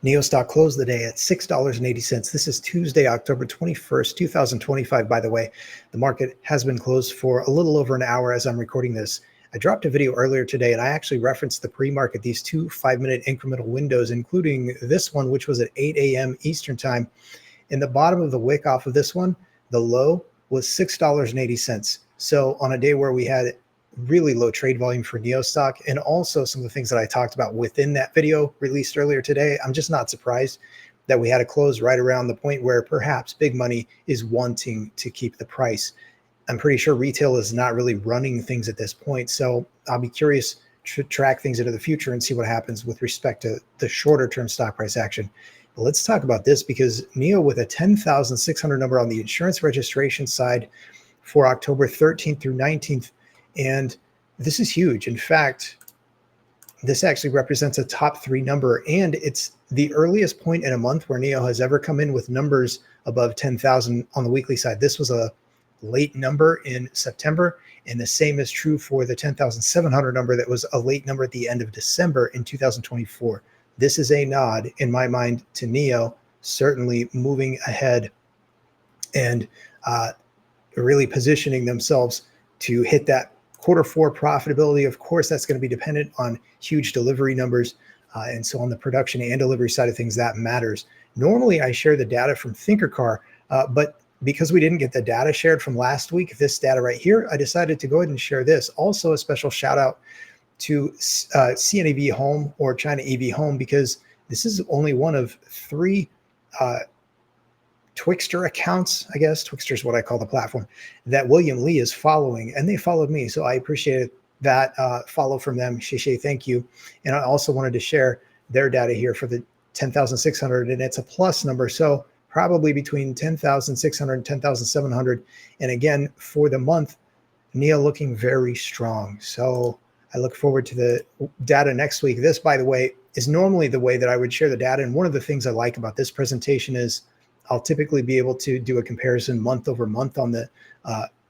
NIO Stock closed the day at $6.80. This is Tuesday, October 21st, 2025, by the way. The market has been closed for a little over an hour as I'm recording this. I dropped a video earlier today, and I actually referenced the pre-market, these two 5-minute incremental windows, including this one, which was at 8 a.m. Eastern time. In the bottom of the wick off of this one, the low was $6.80. So on a day where we had really low trade volume for NIO Stock, and also some of the things that I talked about within that video released earlier today, I'm just not surprised that we had a close right around the point where perhaps big money is wanting to keep the price. I'm pretty sure retail is not really running things at this point, so I'll be curious to track things into the future and see what happens with respect to the shorter term stock price action. But let's talk about this, because NIO, with a 10,600 number on the insurance registration side for October 13th through 19th, and this is huge. In fact, this actually represents a top 3 number, and it's the earliest point in a month where NIO has ever come in with numbers above 10,000 on the weekly side. This was a late number in September, and the same is true for the 10,700 number that was a late number at the end of December in 2024. This is a nod, in my mind, to NIO certainly moving ahead and really positioning themselves to hit that Q4 profitability. Of course, that's going to be dependent on huge delivery numbers. And so on the production and delivery side of things, that matters. Normally, I share the data from Thinkercar, but because we didn't get the data shared from last week, this data right here, I decided to go ahead and share this. Also, a special shout out to CNEVhome, or CNEVhome, because this is only one of 3 Twixter accounts, I guess. Twixter is what I call the platform that William Lee is following, and they followed me. So I appreciate that follow from them. Shishay, thank you. And I also wanted to share their data here for the 10,600, and it's a plus number. So probably between 10,600 and 10,700. And again, for the month, NIO looking very strong. So I look forward to the data next week. This, by the way, is normally the way that I would share the data. And one of the things I like about this presentation is I'll typically be able to do a comparison month over month on the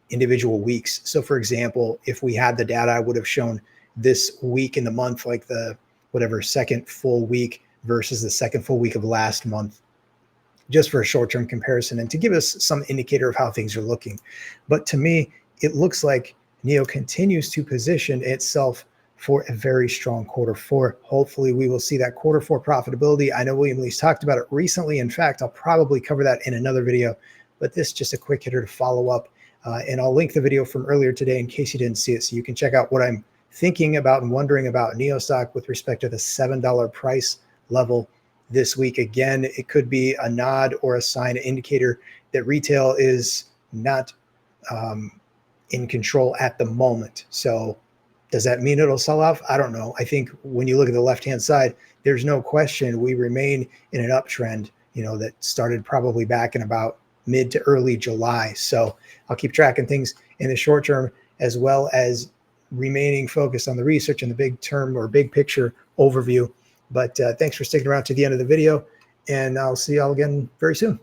individual weeks. So for example, if we had the data, I would have shown this week in the month, like the whatever second full week versus the second full week of last month, just for a short-term comparison and to give us some indicator of how things are looking. But to me, it looks like NIO continues to position itself for a very strong Q4. Hopefully we will see that Q4 profitability. I know William Lee's talked about it recently. In fact, I'll probably cover that in another video, but this is just a quick hitter to follow up. And I'll link the video from earlier today in case you didn't see it, so you can check out what I'm thinking about and wondering about NIO Stock with respect to the $7 price level this week. Again, it could be a nod or a sign, an indicator that retail is not in control at the moment. So does that mean it'll sell off? I don't know. I think when you look at the left-hand side, there's no question we remain in an uptrend, that started probably back in about mid to early July. So I'll keep tracking things in the short term, as well as remaining focused on the research and the big term or big picture overview. But thanks for sticking around to the end of the video, and I'll see y'all again very soon.